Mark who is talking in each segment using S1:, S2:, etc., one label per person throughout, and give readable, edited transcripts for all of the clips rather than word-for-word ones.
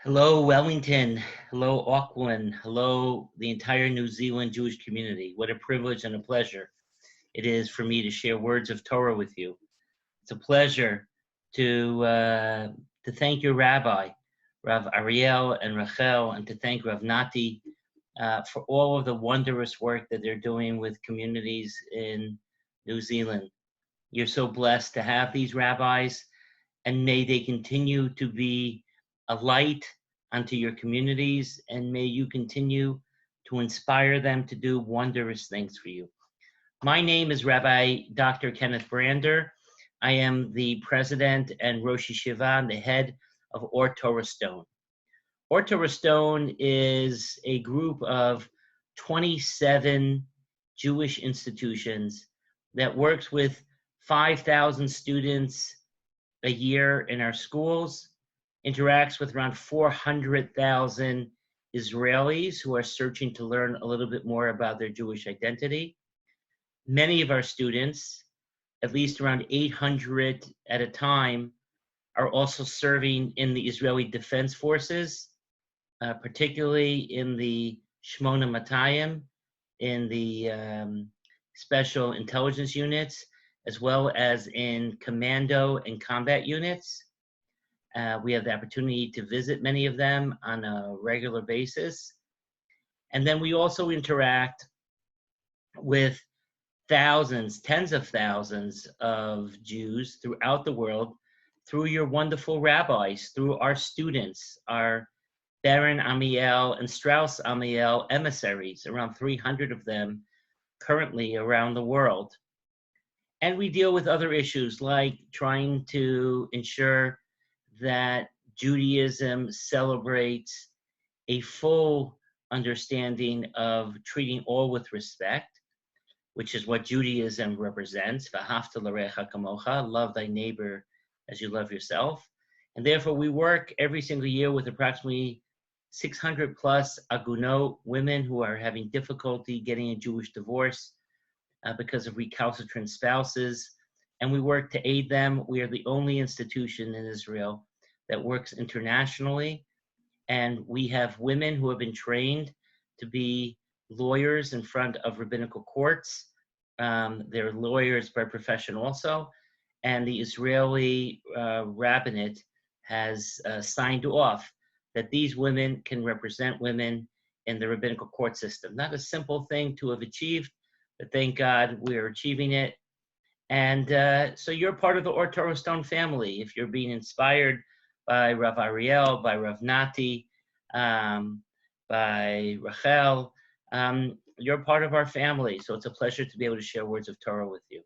S1: Hello, Wellington. Hello, Auckland. Hello, the entire New Zealand Jewish community. What a privilege and a pleasure it is for me to share words of Torah with you. It's a pleasure to thank your rabbi, Rav Ariel and Rachel, and to thank Rav Nati for all of the wondrous work that they're doing with communities in New Zealand. You're so blessed to have these rabbis, and may they continue to be a light unto your communities, and may you continue to inspire them to do wondrous things for you. My name is Rabbi Dr. Kenneth Brander. I am the president and Rosh Yeshiva and the head of Or Torah Stone. Or Torah Stone is a group of 27 Jewish institutions that works with 5,000 students a year in our schools, interacts with around 400,000 Israelis who are searching to learn a little bit more about their Jewish identity. Many of our students, at least around 800 at a time, are also serving in the Israeli Defense Forces, particularly in the Shmona Matayim, in the special intelligence units, as well as in commando and combat units. We have the opportunity to visit many of them on a regular basis. And then we also interact with thousands, tens of thousands of Jews throughout the world through your wonderful rabbis, through our students, our Baron Amiel and Strauss Amiel emissaries, around 300 of them currently around the world. And we deal with other issues like trying to ensure that Judaism celebrates a full understanding of treating all with respect, which is what Judaism represents. V'ahavta l'recha kamocha, love thy neighbor as you love yourself. And therefore we work every single year with approximately 600 plus agunot, women who are having difficulty getting a Jewish divorce because of recalcitrant spouses, and we work to aid them. We are the only institution in Israel that works internationally, and we have women who have been trained to be lawyers in front of rabbinical courts. They're lawyers by profession also, and the Israeli rabbinate has signed off that these women can represent women in the rabbinical court system. Not a simple thing to have achieved, but thank God we're achieving it. And so you're part of the Or Torah Stone family. If you're being inspired by Rav Ariel, by Rav Nati, by Rachel, you're part of our family. So it's a pleasure to be able to share words of Torah with you.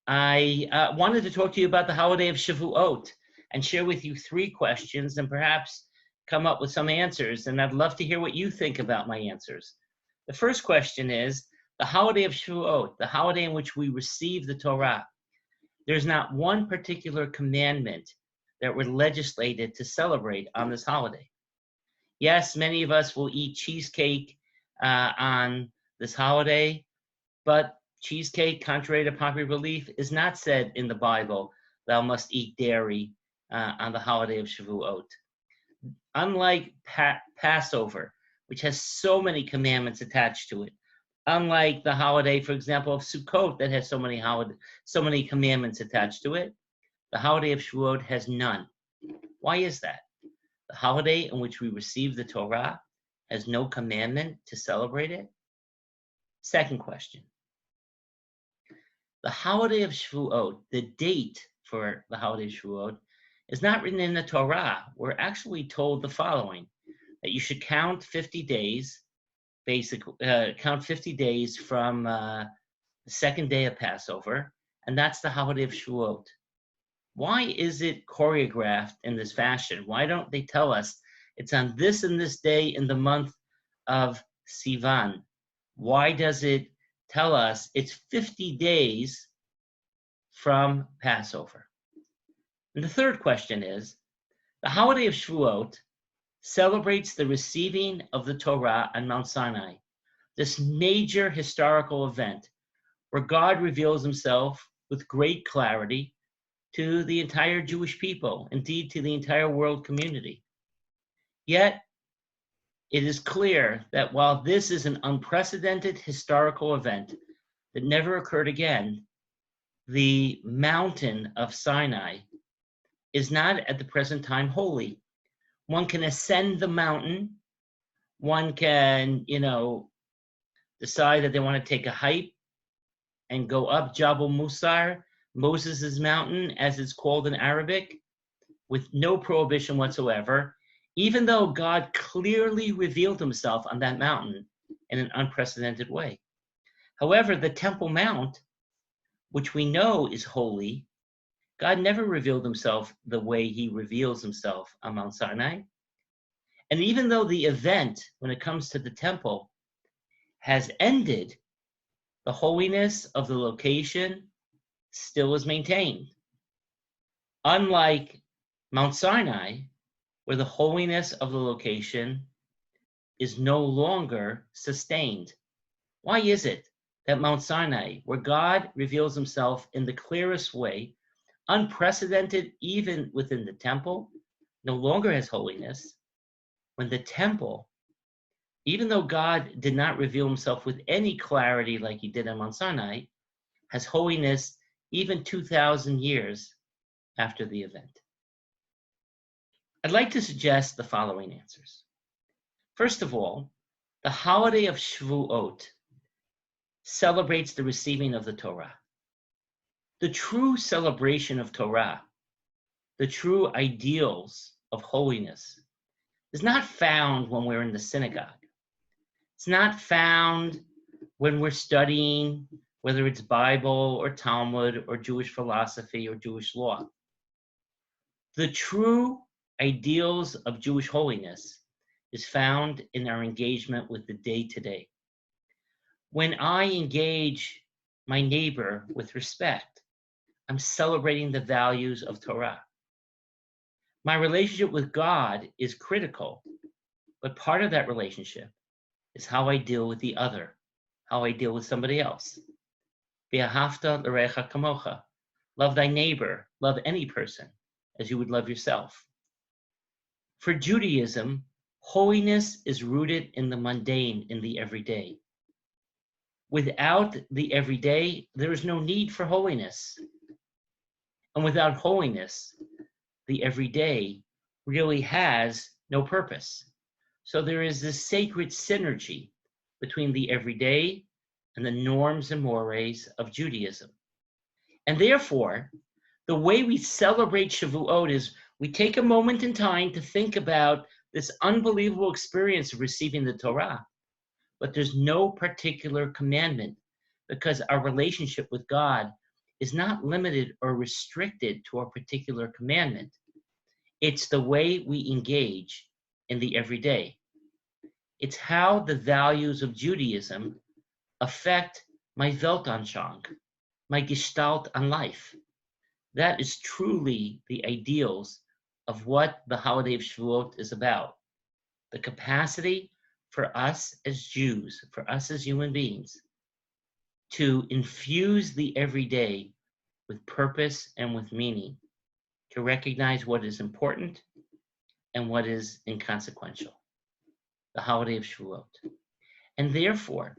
S1: I wanted to talk to you about the Holiday of Shavuot and share with you 3 questions and perhaps come up with some answers. And I'd love to hear what you think about my answers. The first question is, the Holiday of Shavuot, the holiday in which we receive the Torah. There's not one particular commandment that were legislated to celebrate on this holiday. Yes, many of us will eat cheesecake on this holiday, but cheesecake, contrary to popular belief, is not said in the Bible, thou must eat dairy on the Holiday of Shavuot. Unlike Passover, which has so many commandments attached to it, unlike the holiday, for example, of Sukkot that has so many commandments attached to it, the Holiday of Shavuot has none. Why is that? The holiday in which we receive the Torah has no commandment to celebrate it? Second question. The Holiday of Shavuot, the date for the Holiday of Shavuot, is not written in the Torah. We're actually told the following, that you should count 50 days, count 50 days from the second day of Passover, and that's the Holiday of Shavuot. Why is it choreographed in this fashion? Why don't they tell us it's on this and this day in the month of Sivan? Why does it tell us it's 50 days from Passover? And the third question is, the Holiday of Shavuot celebrates the receiving of the Torah on Mount Sinai, this major historical event where God reveals himself with great clarity to the entire Jewish people, indeed to the entire world community. Yet, it is clear that while this is an unprecedented historical event that never occurred again, the mountain of Sinai is not at the present time holy. One can ascend the mountain. One can, decide that they want to take a hike and go up Jabal Musar, Moses' mountain, as it's called in Arabic, with no prohibition whatsoever, even though God clearly revealed himself on that mountain in an unprecedented way. However, the Temple Mount, which we know is holy, God never revealed himself the way he reveals himself on Mount Sinai. And even though the event, when it comes to the temple, has ended, the holiness of the location still is maintained. Unlike Mount Sinai, where the holiness of the location is no longer sustained. Why is it that Mount Sinai, where God reveals himself in the clearest way, unprecedented even within the temple, no longer has holiness, when the temple, even though God did not reveal himself with any clarity like he did on Mount Sinai, has holiness even 2,000 years after the event? I'd like to suggest the following answers. First of all, the holiday of Shavuot celebrates the receiving of the Torah. The true celebration of Torah, the true ideals of holiness, is not found when we're in the synagogue. It's not found when we're studying, whether it's Bible or Talmud or Jewish philosophy or Jewish law. The true ideals of Jewish holiness is found in our engagement with the day-to-day. When I engage my neighbor with respect, I'm celebrating the values of Torah. My relationship with God is critical, but part of that relationship is how I deal with the other, how I deal with somebody else. V'ahavta l'recha kamocha. Love thy neighbor, love any person as you would love yourself. For Judaism, holiness is rooted in the mundane, in the everyday. Without the everyday, there is no need for holiness. And without holiness, the everyday really has no purpose. So there is this sacred synergy between the everyday and the norms and mores of Judaism. And therefore, the way we celebrate Shavuot is we take a moment in time to think about this unbelievable experience of receiving the Torah. But there's no particular commandment because our relationship with God is not limited or restricted to a particular commandment. It's the way we engage in the everyday. It's how the values of Judaism affect my Weltanschauung, my Gestalt on life. That is truly the ideals of what the Holiday of Shavuot is about. The capacity for us as Jews, for us as human beings, to infuse the everyday with purpose and with meaning, to recognize what is important and what is inconsequential. The Holiday of Shavuot. And therefore,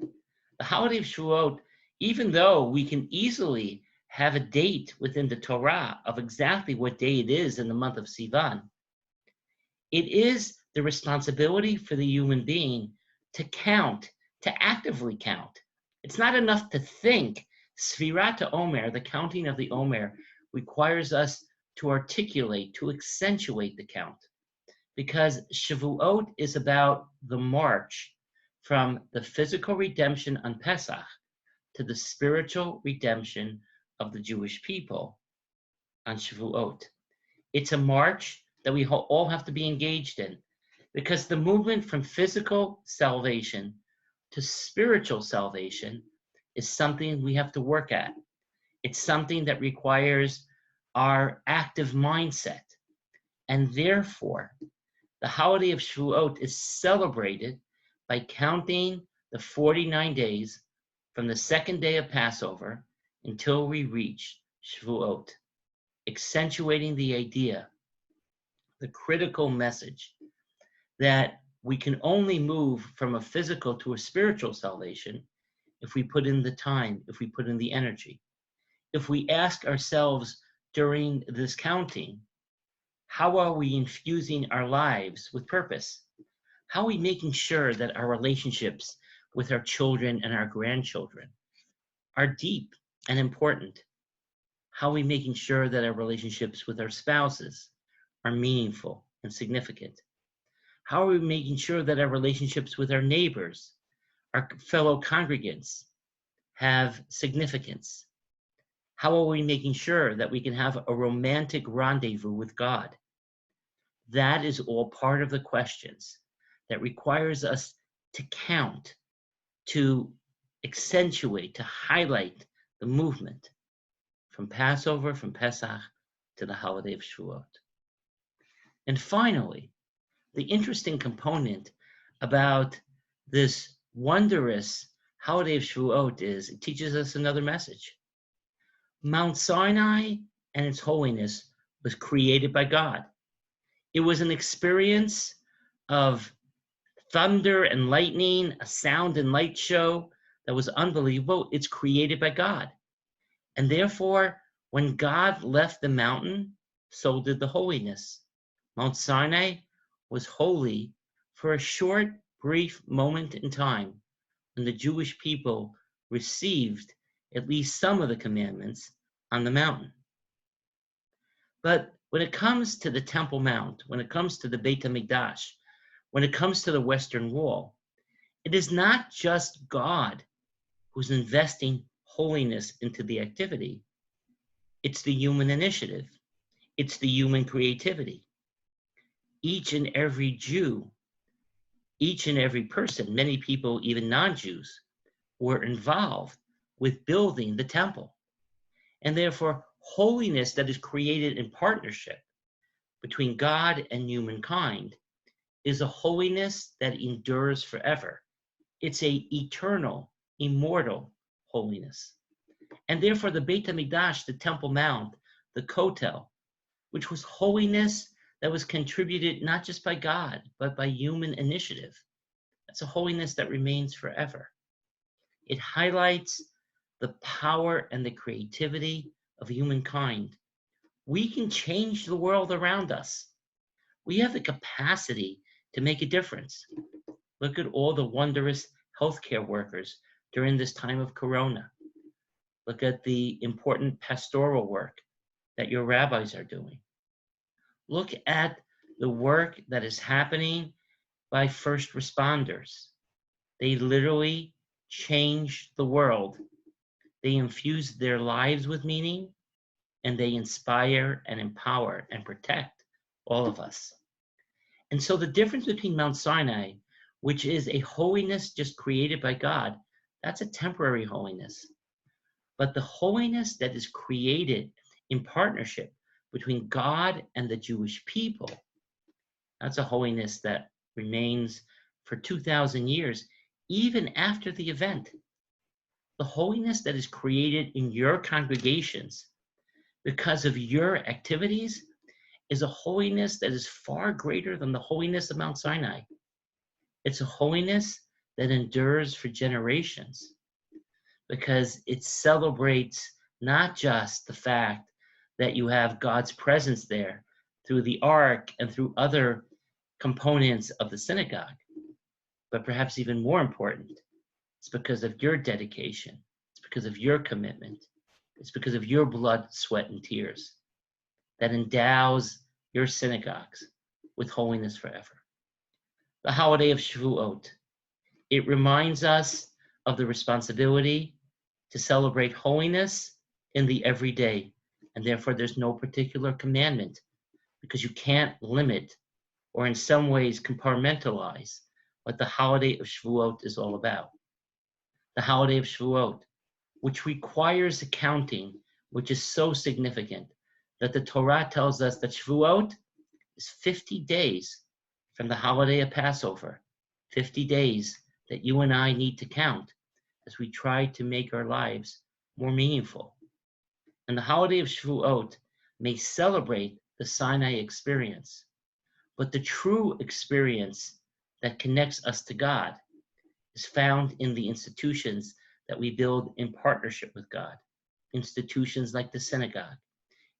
S1: the Holiday of Shavuot, even though we can easily have a date within the Torah of exactly what day it is in the month of Sivan, it is the responsibility for the human being to count, to actively count. It's not enough to think. Sfirat Omer, the counting of the Omer, requires us to articulate, to accentuate the count. Because Shavuot is about the march from the physical redemption on Pesach to the spiritual redemption of the Jewish people on Shavuot. It's a march that we all have to be engaged in, because the movement from physical salvation to spiritual salvation is something we have to work at. It's something that requires our active mindset. And therefore, the Holiday of Shavuot is celebrated by counting the 49 days from the second day of Passover until we reach Shavuot, accentuating the idea, the critical message, that we can only move from a physical to a spiritual salvation if we put in the time, if we put in the energy. If we ask ourselves during this counting, how are we infusing our lives with purpose? How are we making sure that our relationships with our children and our grandchildren are deep and important? How are we making sure that our relationships with our spouses are meaningful and significant? How are we making sure that our relationships with our neighbors, our fellow congregants, have significance? How are we making sure that we can have a romantic rendezvous with God? That is all part of the questions that requires us to count, to accentuate, to highlight the movement from Passover, from Pesach, to the Holiday of Shavuot. And finally, the interesting component about this wondrous Holiday of Shavuot is it teaches us another message. Mount Sinai and its holiness was created by God. It was an experience of thunder and lightning, a sound and light show that was unbelievable. It's created by God. And therefore, when God left the mountain, so did the holiness. Mount Sinai was holy for a short, brief moment in time when the Jewish people received at least some of the commandments on the mountain. But when it comes to the Temple Mount, when it comes to the Beit HaMikdash, when it comes to the Western Wall, it is not just God who's investing holiness into the activity. It's the human initiative. It's the human creativity. Each and every Jew, each and every person, many people, even non-Jews, were involved with building the temple. And therefore, holiness that is created in partnership between God and humankind is a holiness that endures forever. It's an eternal, immortal holiness. And therefore, the Beit HaMikdash, the Temple Mount, the Kotel, which was holiness that was contributed not just by God, but by human initiative. That's a holiness that remains forever. It highlights the power and the creativity of humankind. We can change the world around us. We have the capacity to make a difference. Look at all the wondrous healthcare workers during this time of Corona. Look at the important pastoral work that your rabbis are doing. Look at the work that is happening by first responders. They literally change the world. They infuse their lives with meaning, and they inspire and empower and protect all of us. And so the difference between Mount Sinai, which is a holiness just created by God, that's a temporary holiness. But the holiness that is created in partnership between God and the Jewish people, that's a holiness that remains for 2,000 years, even after the event. The holiness that is created in your congregations because of your activities is a holiness that is far greater than the holiness of Mount Sinai. It's a holiness that endures for generations because it celebrates not just the fact that you have God's presence there through the ark and through other components of the synagogue, but perhaps even more important, it's because of your dedication. It's because of your commitment. It's because of your blood, sweat, and tears that endows your synagogues with holiness forever. The Holiday of Shavuot, it reminds us of the responsibility to celebrate holiness in the everyday, and therefore there's no particular commandment because you can't limit or in some ways compartmentalize what the Holiday of Shavuot is all about. The Holiday of Shavuot, which requires accounting, which is so significant that the Torah tells us that Shavuot is 50 days from the holiday of Passover, 50 days that you and I need to count as we try to make our lives more meaningful. And the Holiday of Shavuot may celebrate the Sinai experience, But the true experience that connects us to God is found in the institutions that we build in partnership with God. Institutions like the synagogue,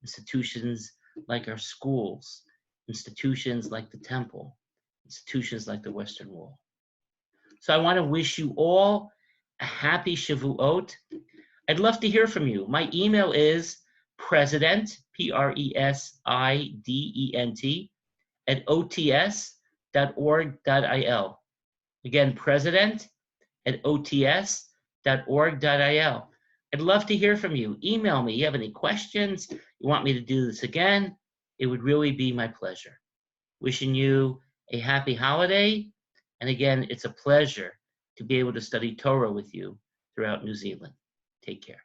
S1: institutions like our schools, institutions like the temple, institutions like the Western Wall. So I want to wish you all a happy Shavuot. I'd love to hear from you. My email is president, president, at ots.org.il. Again, president at ots.org.il. I'd love to hear from you. Email me. You have any questions? You want me to do this again? It would really be my pleasure. Wishing you a happy holiday. And again, it's a pleasure to be able to study Torah with you throughout New Zealand. Take care.